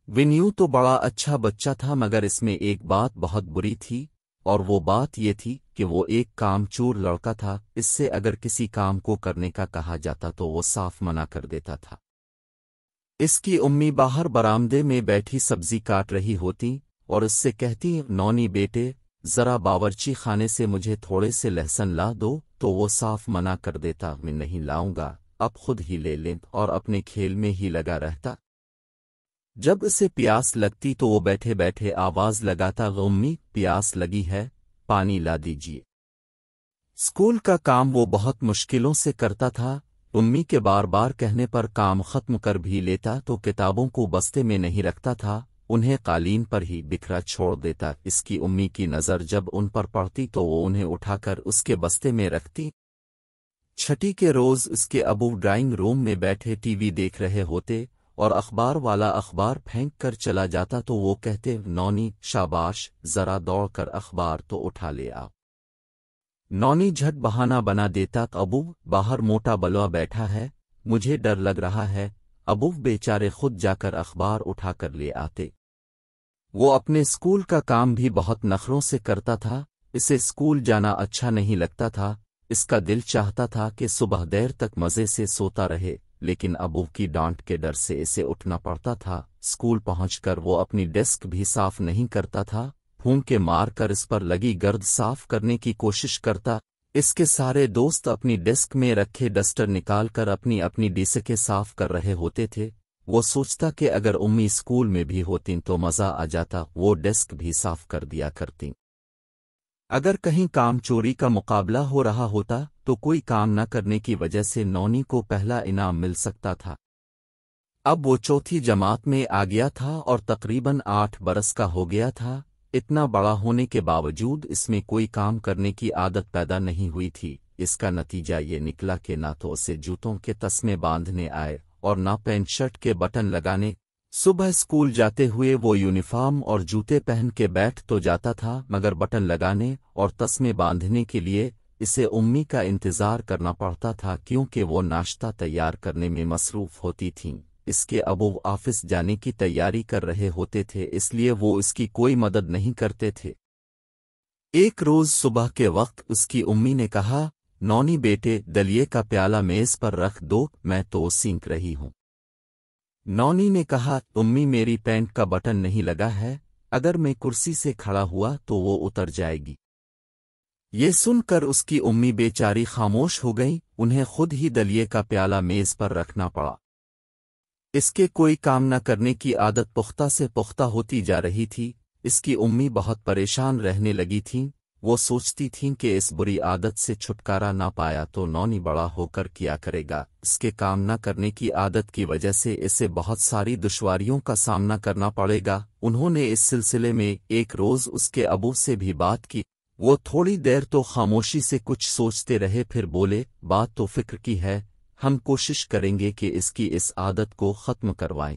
विन्यू तो बड़ा अच्छा बच्चा था, मगर इसमें एक बात बहुत बुरी थी, और वो बात ये थी कि वो एक कामचोर लड़का था। इससे अगर किसी काम को करने का कहा जाता तो वो साफ मना कर देता था। इसकी उम्मी बाहर बरामदे में बैठी सब्जी काट रही होती और उससे कहती, नौनी बेटे, जरा बावर्ची खाने से मुझे थोड़े से लहसुन ला दो, तो वो साफ मना कर देता, मैं नहीं लाऊंगा, अब खुद ही ले लें, और अपने खेल में ही लगा रहता। जब उसे प्यास लगती तो वो बैठे बैठे आवाज लगाता, उम्मी प्यास लगी है, पानी ला दीजिए। स्कूल का काम वो बहुत मुश्किलों से करता था। उम्मी के बार बार कहने पर काम खत्म कर भी लेता तो किताबों को बस्ते में नहीं रखता था, उन्हें कालीन पर ही बिखरा छोड़ देता। इसकी उम्मी की नज़र जब उन पर पड़ती तो वो उन्हें उठाकर उसके बस्ते में रखती। छठी के रोज उसके अबू ड्राइंग रूम में बैठे टीवी देख रहे होते और अखबार वाला अखबार फेंक कर चला जाता तो वो कहते, नौनी शाबाश, जरा दौड़ कर अखबार तो उठा ले आओ। नौनी झट बहाना बना देता, अबू बाहर मोटा बलवा बैठा है, मुझे डर लग रहा है। अबू बेचारे खुद जाकर अखबार उठा कर ले आते। वो अपने स्कूल का काम भी बहुत नखरों से करता था। इसे स्कूल जाना अच्छा नहीं लगता था। इसका दिल चाहता था कि सुबह देर तक मज़े से सोता रहे, लेकिन अबू की डांट के डर से इसे उठना पड़ता था। स्कूल पहुंचकर वो अपनी डेस्क भी साफ नहीं करता था, फूंके मार कर इस पर लगी गर्द साफ करने की कोशिश करता। इसके सारे दोस्त अपनी डेस्क में रखे डस्टर निकाल कर अपनी अपनी डेस्कें साफ कर रहे होते थे। वो सोचता कि अगर उम्मी स्कूल में भी होती तो मज़ा आ जाता, वो डेस्क भी साफ कर दिया करती। अगर कहीं काम चोरी का मुकाबला हो रहा होता तो कोई काम न करने की वजह से नौनी को पहला इनाम मिल सकता था। अब वो चौथी जमात में आ गया था और तकरीबन 8 बरस का हो गया था। इतना बड़ा होने के बावजूद इसमें कोई काम करने की आदत पैदा नहीं हुई थी। इसका नतीजा ये निकला कि ना तो उसे जूतों के तस्मे बांधने आए और ना पैंट शर्ट के बटन लगाने। सुबह स्कूल जाते हुए वो यूनिफॉर्म और जूते पहन के बैठ तो जाता था, मगर बटन लगाने और तस्मे बांधने के लिए इसे उम्मी का इंतज़ार करना पड़ता था, क्योंकि वो नाश्ता तैयार करने में मसरूफ़ होती थीं। इसके अबू ऑफिस जाने की तैयारी कर रहे होते थे, इसलिए वो इसकी कोई मदद नहीं करते थे। एक रोज़ सुबह के वक्त उसकी उम्मी ने कहा, नौनी बेटे, दलिए का प्याला मेज़ पर रख दो, मैं तो सींक रही हूँ। नौनी ने कहा, उम्मी मेरी पैंट का बटन नहीं लगा है, अगर मैं कुर्सी से खड़ा हुआ तो वो उतर जाएगी। ये सुनकर उसकी उम्मी बेचारी खामोश हो गई। उन्हें खुद ही दलिए का प्याला मेज़ पर रखना पड़ा। इसके कोई काम न करने की आदत पुख्ता से पुख्ता होती जा रही थी। इसकी उम्मी बहुत परेशान रहने लगी थीं। वो सोचती थीं कि इस बुरी आदत से छुटकारा ना पाया तो नौनी बड़ा होकर क्या करेगा। इसके काम न करने की आदत की वजह से इसे बहुत सारी दुश्वारियों का सामना करना पड़ेगा। उन्होंने इस सिलसिले में एक रोज़ उसके अबू से भी बात की। वो थोड़ी देर तो खामोशी से कुछ सोचते रहे, फिर बोले, बात तो फिक्र की है, हम कोशिश करेंगे कि इसकी इस आदत को ख़त्म करवाएं।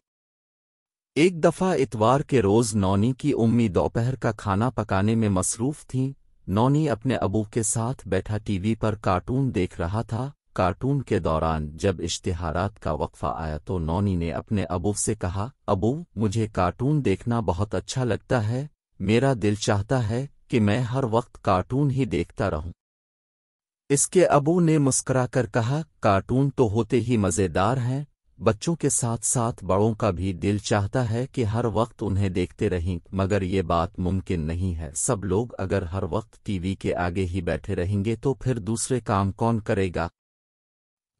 एक दफ़ा इतवार के रोज़ नौनी की उम्मी दोपहर का खाना पकाने में मसरूफ़ थीं। नौनी अपने अबू के साथ बैठा टीवी पर कार्टून देख रहा था। कार्टून के दौरान जब इश्तिहारात का वक्फा आया तो नौनी ने अपने अबू से कहा, अबू मुझे कार्टून देखना बहुत अच्छा लगता है, मेरा दिल चाहता है कि मैं हर वक्त कार्टून ही देखता रहूं। इसके अबू ने मुस्कुराकर कहा, कार्टून तो होते ही मज़ेदार हैं, बच्चों के साथ साथ बड़ों का भी दिल चाहता है कि हर वक्त उन्हें देखते रहें, मगर ये बात मुमकिन नहीं है। सब लोग अगर हर वक्त टीवी के आगे ही बैठे रहेंगे तो फिर दूसरे काम कौन करेगा।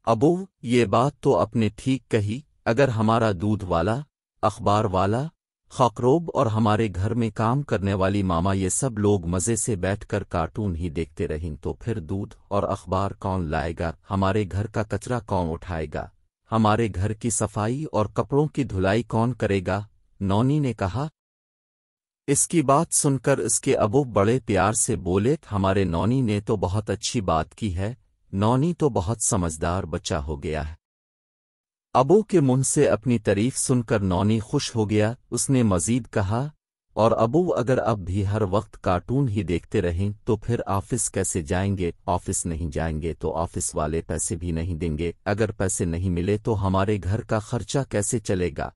अबू ये बात तो आपने ठीक कही, अगर हमारा दूध वाला, अखबार वाला, खकरोब और हमारे घर में काम करने वाली मामा ये सब लोग मज़े से बैठकर कार्टून ही देखते रहें तो फिर दूध और अखबार कौन लाएगा, हमारे घर का कचरा कौन उठाएगा, हमारे घर की सफाई और कपड़ों की धुलाई कौन करेगा। नौनी ने कहा। इसकी बात सुनकर इसके अबू बड़े प्यार से बोले, हमारे नौनी ने तो बहुत अच्छी बात की है, नौनी तो बहुत समझदार बच्चा हो गया है। अबू के मुंह से अपनी तारीफ सुनकर नौनी खुश हो गया। उसने मजीद कहा, और अबू अगर अब भी हर वक्त कार्टून ही देखते रहें तो फिर ऑफिस कैसे जाएंगे, ऑफिस नहीं जाएंगे तो ऑफिस वाले पैसे भी नहीं देंगे, अगर पैसे नहीं मिले तो हमारे घर का खर्चा कैसे चलेगा।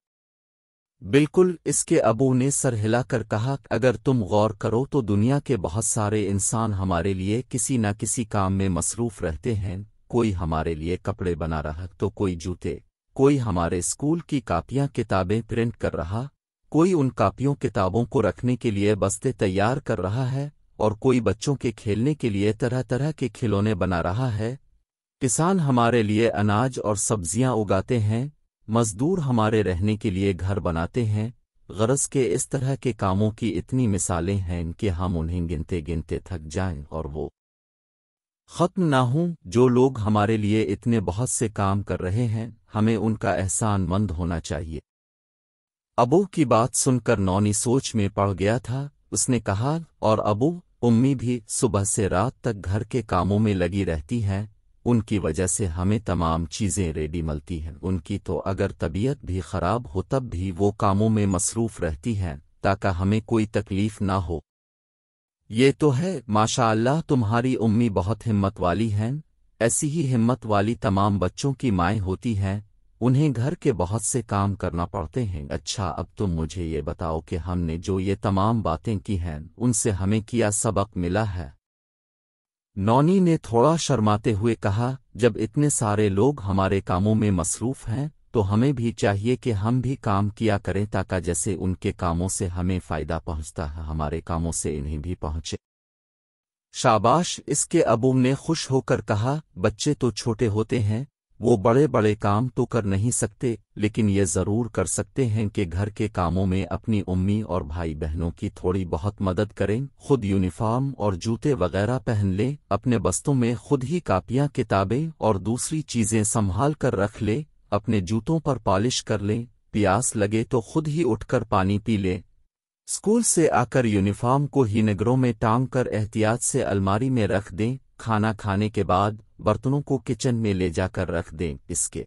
بالकुल। इसके अबू ने सर हिलाकर कहा, अगर तुम गौर करो तो दुनिया के बहुत सारे इंसान हमारे लिए किसी न किसी काम में मसरूफ रहते हैं। कोई हमारे लिए कपड़े बना रहा तो कोई जूते, कोई हमारे स्कूल की कापियां किताबें प्रिंट कर रहा, कोई उन कापियों किताबों को रखने के लिए बस्ते तैयार कर रहा है, और कोई बच्चों के खेलने के लिए तरह तरह के खिलौने बना रहा है। किसान हमारे लिए अनाज और सब्जियां उगाते हैं, मजदूर हमारे रहने के लिए घर बनाते हैं। गरज के इस तरह के कामों की इतनी मिसालें हैं कि हम उन्हें गिनते गिनते थक जाएं और वो खत्म ना हों। जो लोग हमारे लिए इतने बहुत से काम कर रहे हैं, हमें उनका एहसान मंद होना चाहिए। अबू की बात सुनकर नौनी सोच में पड़ गया था। उसने कहा, और अबू उम्मी भी सुबह से रात तक घर के कामों में लगी रहती हैं, उनकी वजह से हमें तमाम चीज़ें रेडी मिलती हैं। उनकी तो अगर तबीयत भी खराब हो तब भी वो कामों में मसरूफ रहती हैं ताकि हमें कोई तकलीफ ना हो। ये तो है, माशाअल्लाह तुम्हारी उम्मी बहुत हिम्मत वाली हैं। ऐसी ही हिम्मत वाली तमाम बच्चों की माएँ होती हैं, उन्हें घर के बहुत से काम करना पड़ते हैं। अच्छा, अब तुम मुझे ये बताओ कि हमने जो ये तमाम बातें की हैं उनसे हमें क्या सबक मिला है? नौनी ने थोड़ा शर्माते हुए कहा, जब इतने सारे लोग हमारे कामों में मसरूफ हैं तो हमें भी चाहिए कि हम भी काम किया करें ताकि जैसे उनके कामों से हमें फ़ायदा पहुंचता है हमारे कामों से इन्हें भी पहुंचे। शाबाश। इसके अबू ने खुश होकर कहा, बच्चे तो छोटे होते हैं, वो बड़े बड़े काम तो कर नहीं सकते, लेकिन ये ज़रूर कर सकते हैं कि घर के कामों में अपनी उम्मी और भाई बहनों की थोड़ी बहुत मदद करें। खुद यूनिफॉर्म और जूते वगैरह पहन लें, अपने बस्तों में खुद ही कापियां किताबें और दूसरी चीज़ें संभाल कर रख लें, अपने जूतों पर पॉलिश कर लें, प्यास लगे तो खुद ही उठकर पानी पी लें। स्कूल से आकर यूनिफॉर्म को ही निगरों में टांग कर एहतियात से अलमारी में रख दें। खाना खाने के बाद बर्तनों को किचन में ले जाकर रख दें। इसके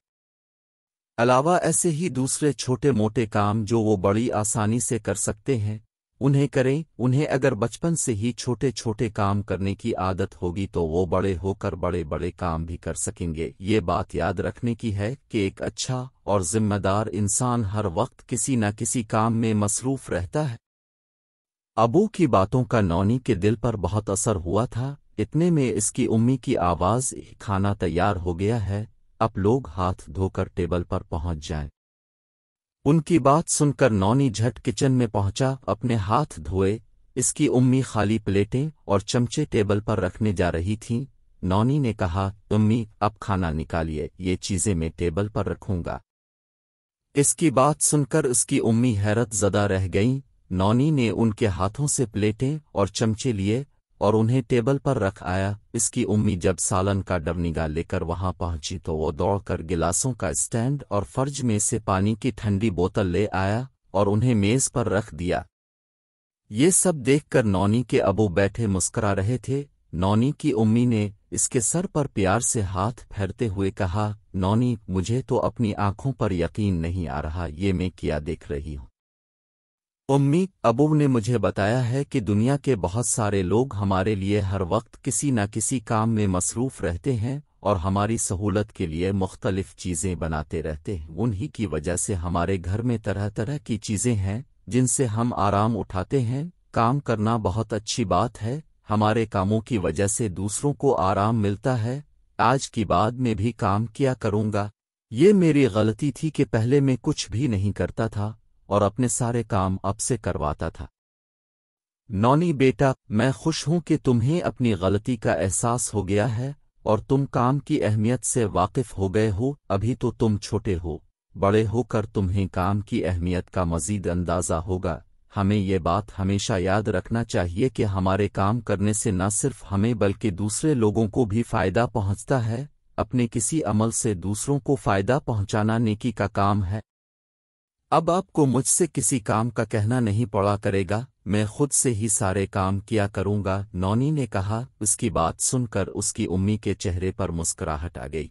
अलावा ऐसे ही दूसरे छोटे मोटे काम जो वो बड़ी आसानी से कर सकते हैं, उन्हें करें। उन्हें अगर बचपन से ही छोटे छोटे काम करने की आदत होगी तो वो बड़े होकर बड़े बड़े काम भी कर सकेंगे। ये बात याद रखने की है कि एक अच्छा और जिम्मेदार इंसान हर वक्त किसी न किसी काम में मसरूफ रहता है। अबू की बातों का नौनी के दिल पर बहुत असर हुआ था। इतने में इसकी उम्मी की आवाज़, खाना तैयार हो गया है, अब लोग हाथ धोकर टेबल पर पहुंच जाएं। उनकी बात सुनकर नौनी झट किचन में पहुंचा, अपने हाथ धोए। इसकी उम्मी खाली प्लेटें और चमचे टेबल पर रखने जा रही थीं। नौनी ने कहा, उम्मी अब खाना निकालिए, ये चीज़ें मैं टेबल पर रखूंगा। इसकी बात सुनकर उसकी उम्मी हैरत ज़दा रह गईं। नौनी ने उनके हाथों से प्लेटें और चमचे लिए और उन्हें टेबल पर रख आया। इसकी उम्मी जब सालन का डबनिगा लेकर वहां पहुंची तो वो दौड़कर गिलासों का स्टैंड और फर्ज में से पानी की ठंडी बोतल ले आया और उन्हें मेज पर रख दिया। ये सब देखकर नौनी के अबू बैठे मुस्करा रहे थे। नौनी की उम्मी ने इसके सर पर प्यार से हाथ फेरते हुए कहा, नौनी, मुझे तो अपनी आंखों पर यकीन नहीं आ रहा, ये मैं क्या देख रही हूं। उम्मी, अबू ने मुझे बताया है कि दुनिया के बहुत सारे लोग हमारे लिए हर वक्त किसी न किसी काम में मसरूफ रहते हैं और हमारी सहूलत के लिए मुख्तलिफ चीज़ें बनाते रहते हैं। उन्हीं की वजह से हमारे घर में तरह तरह की चीज़ें हैं जिनसे हम आराम उठाते हैं। काम करना बहुत अच्छी बात है, हमारे कामों की वजह से दूसरों को आराम मिलता है। आज की बाद में भी काम किया करूँगा। ये मेरी गलती थी कि पहले मैं कुछ भी नहीं करता था और अपने सारे काम अब से करवाता था। नौनी बेटा, मैं खुश हूं कि तुम्हें अपनी गलती का एहसास हो गया है और तुम काम की अहमियत से वाकिफ हो गए हो। अभी तो तुम छोटे हो, बड़े होकर तुम्हें काम की अहमियत का मजीद अंदाज़ा होगा। हमें ये बात हमेशा याद रखना चाहिए कि हमारे काम करने से न सिर्फ हमें बल्कि दूसरे लोगों को भी फ़ायदा पहुंचता है। अपने किसी अमल से दूसरों को फ़ायदा पहुंचाना नेकी का काम है। अब आपको मुझसे किसी काम का कहना नहीं पड़ा करेगा, मैं खुद से ही सारे काम किया करूंगा। नौनी ने कहा। उसकी बात सुनकर उसकी उम्मी के चेहरे पर मुस्कुराहट आ गई।